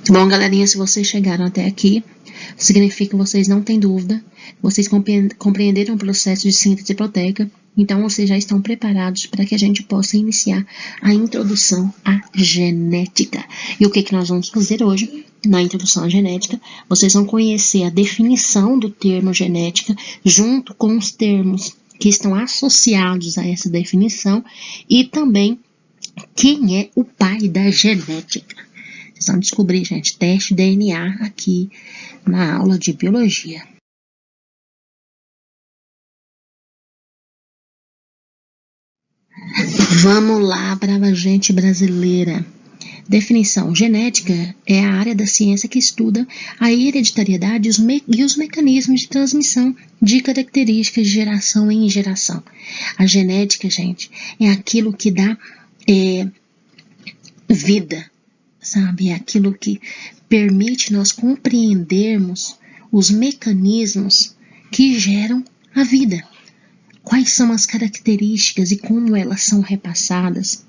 Bom, galerinha, se vocês chegaram até aqui, significa que vocês não têm dúvida, vocês compreenderam o processo de síntese proteica, então vocês já estão preparados para que a gente possa iniciar a introdução à genética. E o que nós vamos fazer hoje? Na introdução à genética, vocês vão conhecer a definição do termo genética junto com os termos que estão associados a essa definição e também quem é o pai da genética. Vocês vão descobrir, gente, teste DNA aqui na aula de biologia. Vamos lá, brava gente brasileira. Definição: genética é a área da ciência que estuda a hereditariedade e os mecanismos de transmissão de características de geração em geração. A genética, gente, é aquilo que dá vida, sabe? É aquilo que permite nós compreendermos os mecanismos que geram a vida. Quais são as características e como elas são repassadas?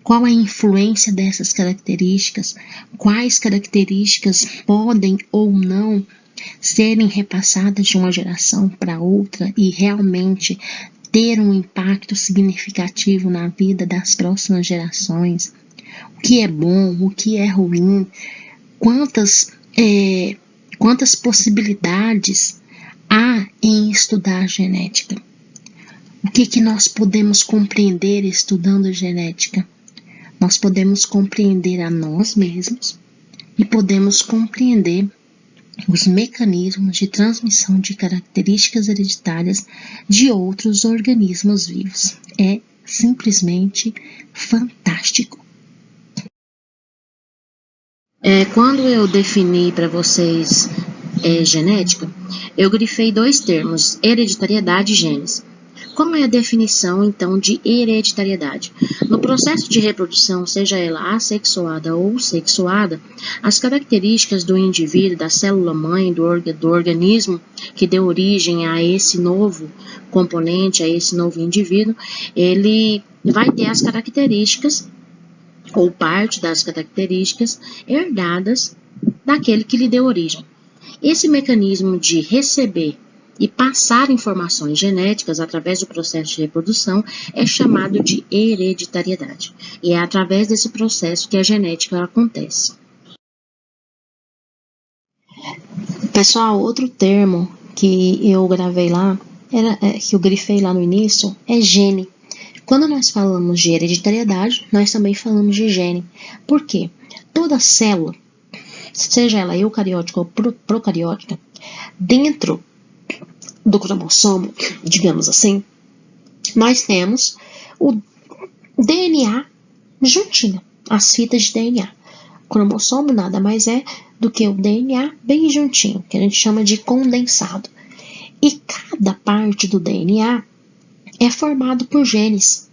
Qual a influência dessas características? Quais características podem ou não serem repassadas de uma geração para outra e realmente ter um impacto significativo na vida das próximas gerações? O que é bom, o que é ruim? Quantas possibilidades há em estudar genética? O que nós podemos compreender estudando genética? Nós podemos compreender a nós mesmos e podemos compreender os mecanismos de transmissão de características hereditárias de outros organismos vivos. É simplesmente fantástico. Quando eu defini para vocês genética, eu grifei dois termos, hereditariedade e genes. Como é a definição, então, de hereditariedade? No processo de reprodução, seja ela assexuada ou sexuada, as características do indivíduo, da célula-mãe, do organismo que deu origem a esse novo componente, a esse novo indivíduo, ele vai ter as características, ou parte das características, herdadas daquele que lhe deu origem. Esse mecanismo de receber e passar informações genéticas através do processo de reprodução é chamado de hereditariedade. E é através desse processo que a genética acontece. Pessoal, outro termo que eu gravei lá, que eu grifei lá no início, é gene. Quando nós falamos de hereditariedade, nós também falamos de gene. Por quê? Toda célula, seja ela eucariótica ou procariótica, dentro do cromossomo, digamos assim, nós temos o DNA juntinho, as fitas de DNA. O cromossomo nada mais é do que o DNA bem juntinho, que a gente chama de condensado. E cada parte do DNA é formado por genes.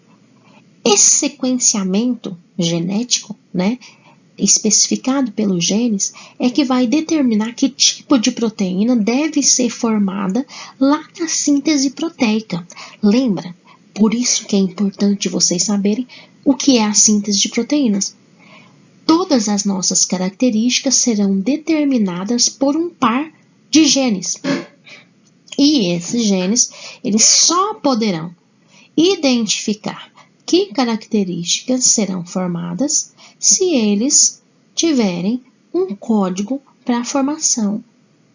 Esse sequenciamento genético, especificado pelos genes, é que vai determinar que tipo de proteína deve ser formada lá na síntese proteica. Lembra? Por isso que é importante vocês saberem o que é a síntese de proteínas. Todas as nossas características serão determinadas por um par de genes. E esses genes, eles só poderão identificar que características serão formadas se eles tiverem um código para a formação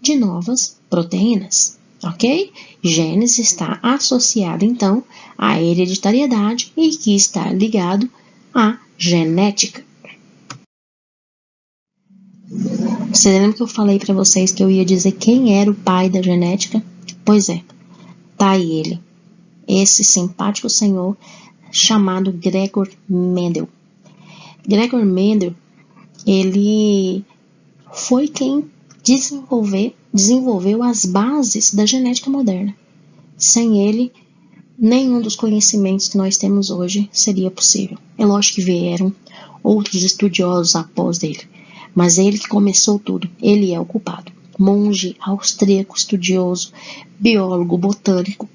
de novas proteínas, ok? Genes está associado, então, à hereditariedade e que está ligado à genética. Você lembra que eu falei para vocês que eu ia dizer quem era o pai da genética? Pois é, tá aí ele, esse simpático senhor chamado Gregor Mendel. Gregor Mendel, ele foi quem desenvolveu as bases da genética moderna. Sem ele, nenhum dos conhecimentos que nós temos hoje seria possível. É lógico que vieram outros estudiosos após ele, mas ele que começou tudo, ele é o culpado. Monge austríaco, estudioso, biólogo, botânico,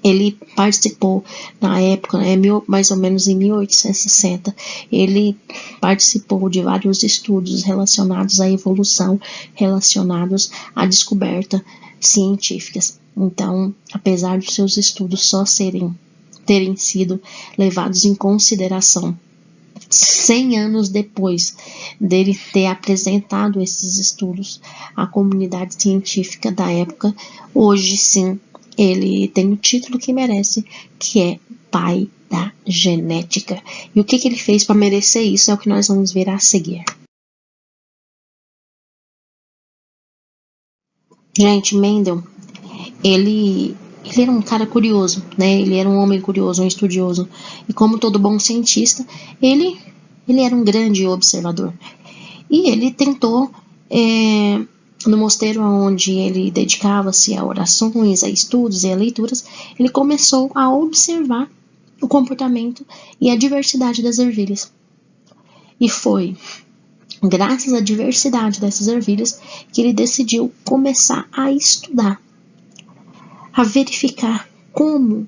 Ele participou na época, mais ou menos em 1860, ele participou de vários estudos relacionados à evolução, relacionados à descoberta científicas. Então, apesar dos seus estudos só terem sido levados em consideração 100 anos depois dele ter apresentado esses estudos à comunidade científica da época, hoje sim ele tem o título que merece, que é pai da genética. E o que ele fez para merecer isso é o que nós vamos ver a seguir. Gente, Mendel, ele era um cara curioso, né? Ele era um homem curioso, um estudioso. E como todo bom cientista, ele era um grande observador. E ele tentou, no mosteiro onde ele dedicava-se a orações, a estudos e a leituras, ele começou a observar o comportamento e a diversidade das ervilhas. E foi graças à diversidade dessas ervilhas que ele decidiu começar a estudar, a verificar como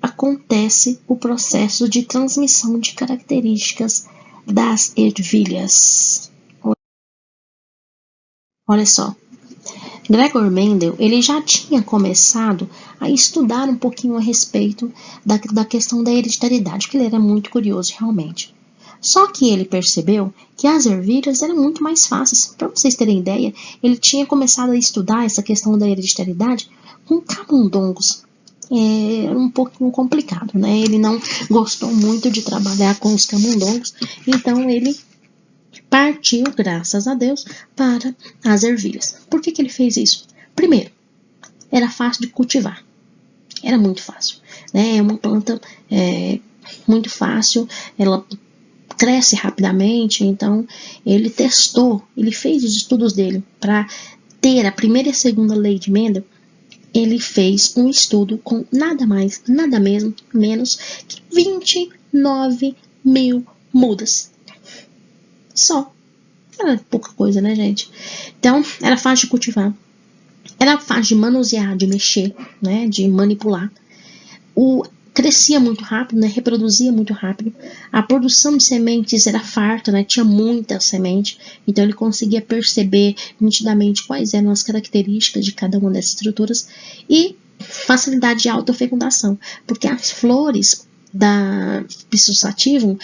acontece o processo de transmissão de características das ervilhas. Olha só, Gregor Mendel ele já tinha começado a estudar um pouquinho a respeito da questão da hereditariedade, que ele era muito curioso realmente. Só que ele percebeu que as ervilhas eram muito mais fáceis. Para vocês terem ideia, ele tinha começado a estudar essa questão da hereditariedade com camundongos. Era um pouquinho complicado, né? Ele não gostou muito de trabalhar com os camundongos, então ele partiu, graças a Deus, para as ervilhas. Por que ele fez isso? Primeiro, era fácil de cultivar. Era muito fácil, né? É uma planta muito fácil, ela cresce rapidamente, então ele testou, ele fez os estudos dele para ter a primeira e a segunda lei de Mendel. Ele fez um estudo com nada mais, nada menos que 29 mil mudas. Só. Era pouca coisa, né, gente? Então, era fácil de cultivar. Era fácil de manusear, de mexer, né, de manipular. Crescia muito rápido, né, reproduzia muito rápido. A produção de sementes era farta, né, tinha muita semente. Então, ele conseguia perceber nitidamente quais eram as características de cada uma dessas estruturas. E facilidade de autofecundação, porque as flores da Piscis sativum,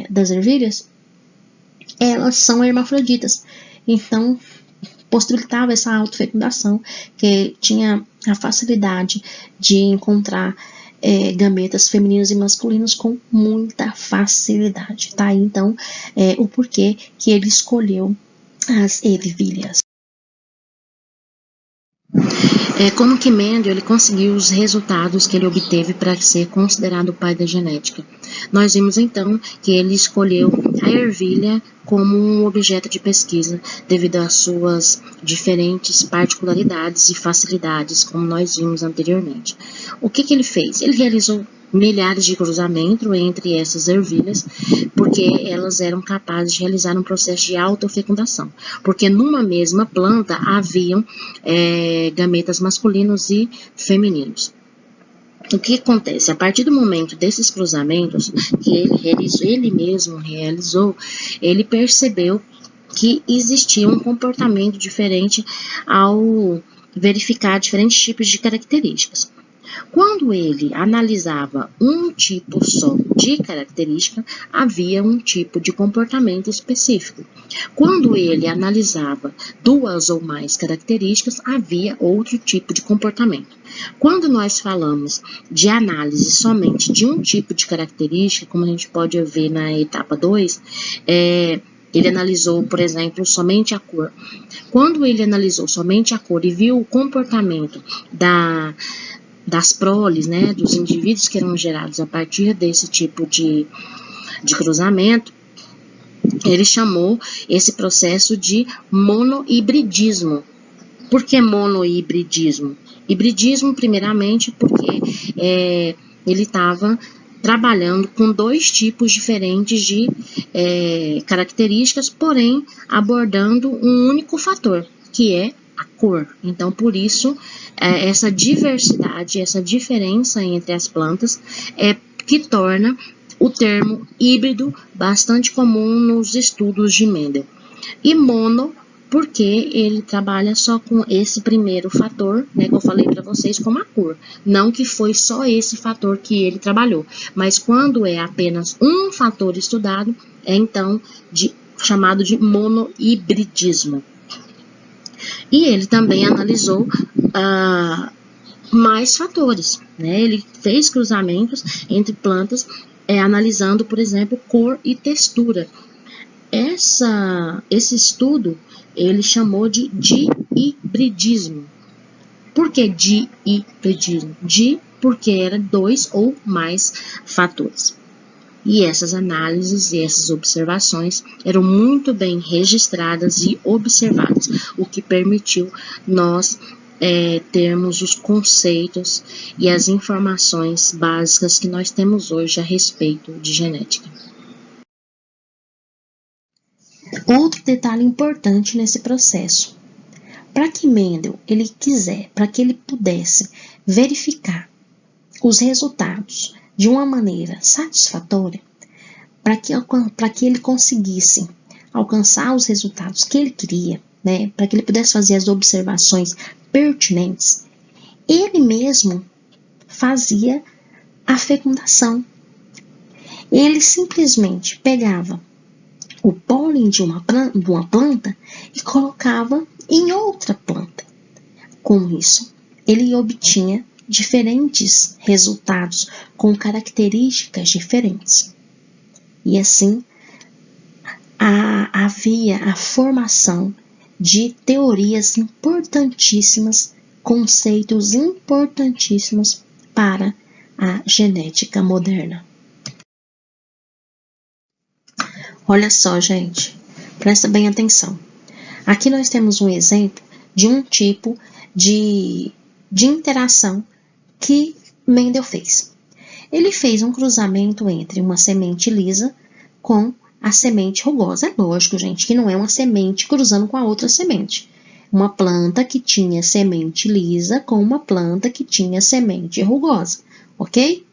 das ervilhas, elas são hermafroditas. Então, possibilitava essa autofecundação, que tinha a facilidade de encontrar gametas femininos e masculinos com muita facilidade, tá? Então, o porquê que ele escolheu as ervilhas. Como que Mendel ele conseguiu os resultados que ele obteve para ser considerado o pai da genética? Nós vimos então que ele escolheu a ervilha como um objeto de pesquisa devido às suas diferentes particularidades e facilidades, como nós vimos anteriormente. O que ele fez? Ele realizou milhares de cruzamentos entre essas ervilhas, porque elas eram capazes de realizar um processo de autofecundação, porque numa mesma planta haviam gametas masculinos e femininos. O que acontece? A partir do momento desses cruzamentos que ele mesmo realizou, ele percebeu que existia um comportamento diferente ao verificar diferentes tipos de características. Quando ele analisava um tipo só de característica, havia um tipo de comportamento específico. Quando ele analisava duas ou mais características, havia outro tipo de comportamento. Quando nós falamos de análise somente de um tipo de característica, como a gente pode ver na etapa 2, ele analisou, por exemplo, somente a cor. Quando ele analisou somente a cor e viu o comportamento das proles, né, dos indivíduos que eram gerados a partir desse tipo de cruzamento, ele chamou esse processo de monohibridismo. Por que monohibridismo? Hibridismo, primeiramente, porque ele estava trabalhando com dois tipos diferentes de características, porém abordando um único fator, que é a cor. Então, por isso, essa diversidade, essa diferença entre as plantas é que torna o termo híbrido bastante comum nos estudos de Mendel. E mono, porque ele trabalha só com esse primeiro fator, né, que eu falei para vocês, como a cor. Não que foi só esse fator que ele trabalhou, mas quando é apenas um fator estudado, é então chamado de monohibridismo. E ele também analisou mais fatores, né? Ele fez cruzamentos entre plantas, analisando, por exemplo, cor e textura. Esse estudo ele chamou de dihibridismo. Por que dihibridismo? Porque era 2 ou mais fatores. E essas análises e essas observações eram muito bem registradas e observadas, o que permitiu nós termos os conceitos e as informações básicas que nós temos hoje a respeito de genética. Outro detalhe importante nesse processo, para que Mendel para que ele pudesse verificar os resultados de uma maneira satisfatória, para que ele conseguisse alcançar os resultados que ele queria, né, para que ele pudesse fazer as observações pertinentes, ele mesmo fazia a fecundação. Ele simplesmente pegava o pólen de uma planta e colocava em outra planta. Com isso, ele obtinha diferentes resultados com características diferentes. E assim, havia a formação de teorias importantíssimas, conceitos importantíssimos para a genética moderna. Olha só, gente, presta bem atenção. Aqui nós temos um exemplo de um tipo de interação que Mendel fez. Ele fez um cruzamento entre uma semente lisa com a semente rugosa. É lógico, gente, que não é uma semente cruzando com a outra semente. Uma planta que tinha semente lisa com uma planta que tinha semente rugosa, ok?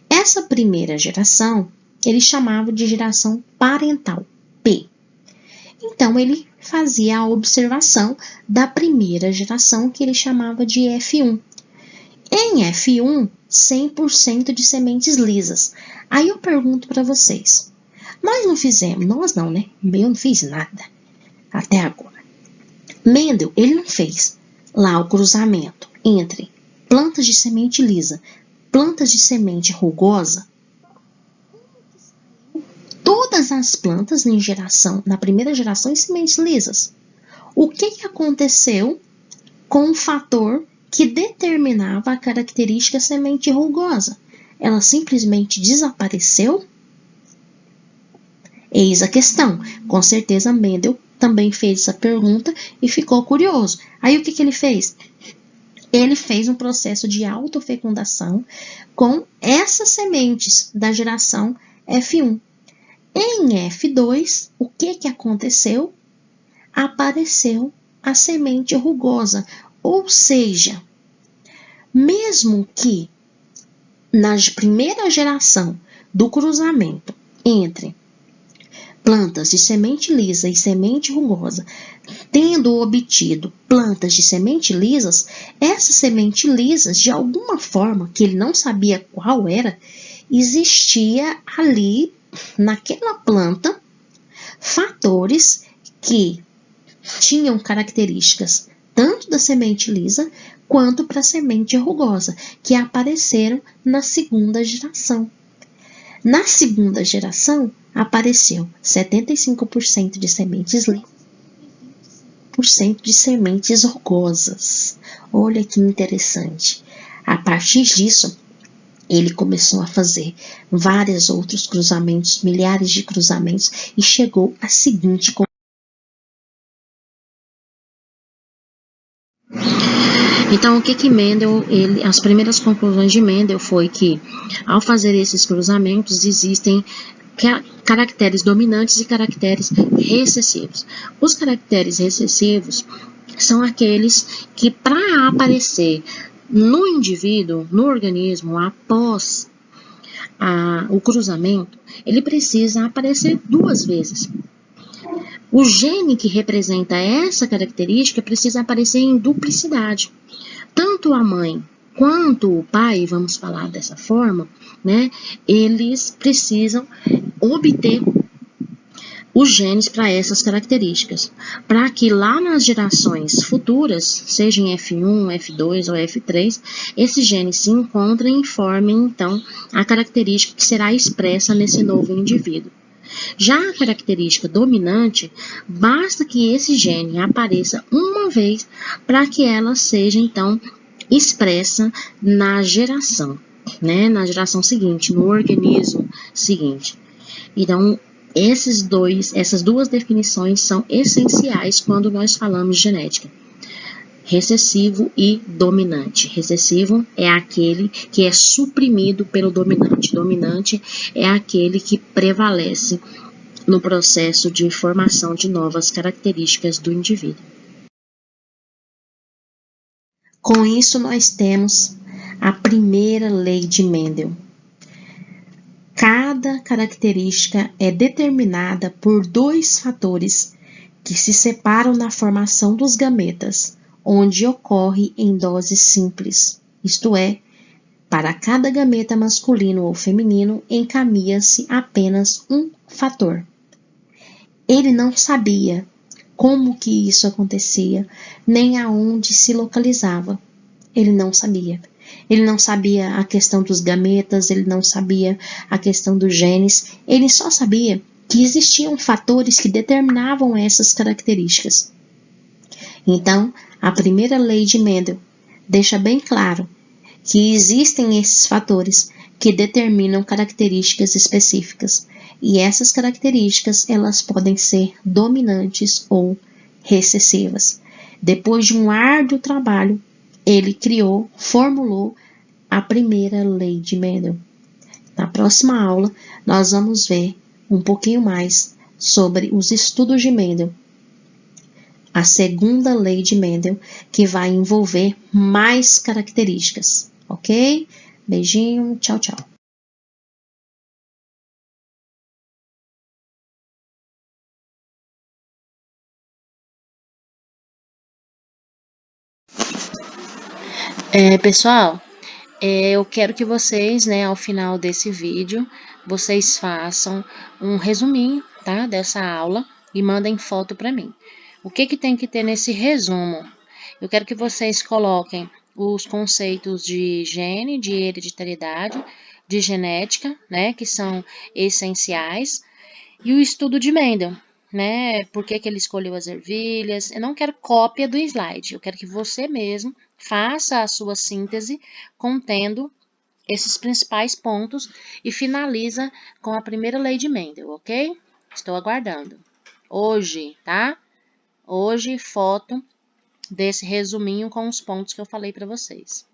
Essa primeira geração, ele chamava de geração parental, P. Então, ele fazia a observação da primeira geração, que ele chamava de F1. Em F1, 100% de sementes lisas. Aí eu pergunto para vocês, nós não, né? Eu não fiz nada até agora. Mendel, ele não fez lá o cruzamento entre plantas de semente lisa, plantas de semente rugosa. Todas as plantas na primeira geração em sementes lisas. O que aconteceu com o fator que determinava a característica semente rugosa? Ela simplesmente desapareceu? Eis a questão. Com certeza Mendel também fez essa pergunta e ficou curioso. Aí o que ele fez? Ele fez um processo de autofecundação com essas sementes da geração F1. Em F2, o que aconteceu? Apareceu a semente rugosa, ou seja, mesmo que na primeira geração do cruzamento entre plantas de semente lisa e semente rugosa, tendo obtido plantas de semente lisas, essas sementes lisas, de alguma forma, que ele não sabia qual era, existia ali naquela planta fatores que tinham características tanto da semente lisa quanto para a semente rugosa, que apareceram na segunda geração. Na segunda geração, apareceu 75% de sementes lisas e 20% de sementes rugosas. Olha que interessante. A partir disso, ele começou a fazer vários outros cruzamentos, milhares de cruzamentos, e chegou à seguinte conclusão. Então, o que Mendel, as primeiras conclusões de Mendel foi que, ao fazer esses cruzamentos, existem caracteres dominantes e caracteres recessivos. Os caracteres recessivos são aqueles que, para aparecer no indivíduo, no organismo, após o cruzamento, ele precisa aparecer 2 vezes. O gene que representa essa característica precisa aparecer em duplicidade. Tanto a mãe quanto o pai, vamos falar dessa forma, né, eles precisam obter os genes para essas características, para que lá nas gerações futuras, seja em F1, F2 ou F3, esses genes se encontrem e formem, então, a característica que será expressa nesse novo indivíduo. Já a característica dominante, basta que esse gene apareça uma vez para que ela seja, então, expressa na geração, né? Na geração seguinte, no organismo seguinte. Então, essas duas definições são essenciais quando nós falamos de genética. Recessivo e dominante. Recessivo é aquele que é suprimido pelo dominante. Dominante é aquele que prevalece no processo de formação de novas características do indivíduo. Com isso, nós temos a primeira lei de Mendel. Cada característica é determinada por 2 fatores que se separam na formação dos gametas, onde ocorre em doses simples, isto é, para cada gameta masculino ou feminino encaminha-se apenas um fator. Ele não sabia como que isso acontecia, nem aonde se localizava. Ele não sabia. Ele não sabia a questão dos gametas, ele não sabia a questão dos genes, ele só sabia que existiam fatores que determinavam essas características. Então, a primeira lei de Mendel deixa bem claro que existem esses fatores que determinam características específicas, e essas características elas podem ser dominantes ou recessivas. Depois de um árduo trabalho, ele formulou a primeira lei de Mendel. Na próxima aula, nós vamos ver um pouquinho mais sobre os estudos de Mendel, a segunda lei de Mendel, que vai envolver mais características, ok? Beijinho, tchau, tchau. Pessoal, eu quero que vocês, né, ao final desse vídeo, vocês façam um resuminho, tá, dessa aula e mandem foto para mim. O que tem que ter nesse resumo? Eu quero que vocês coloquem os conceitos de gene, de hereditariedade, de genética, né, que são essenciais, e o estudo de Mendel, né, por que ele escolheu as ervilhas. Eu não quero cópia do slide, eu quero que você mesmo faça a sua síntese contendo esses principais pontos e finaliza com a primeira lei de Mendel, ok? Estou aguardando. Hoje, tá? Hoje, foto desse resuminho com os pontos que eu falei para vocês.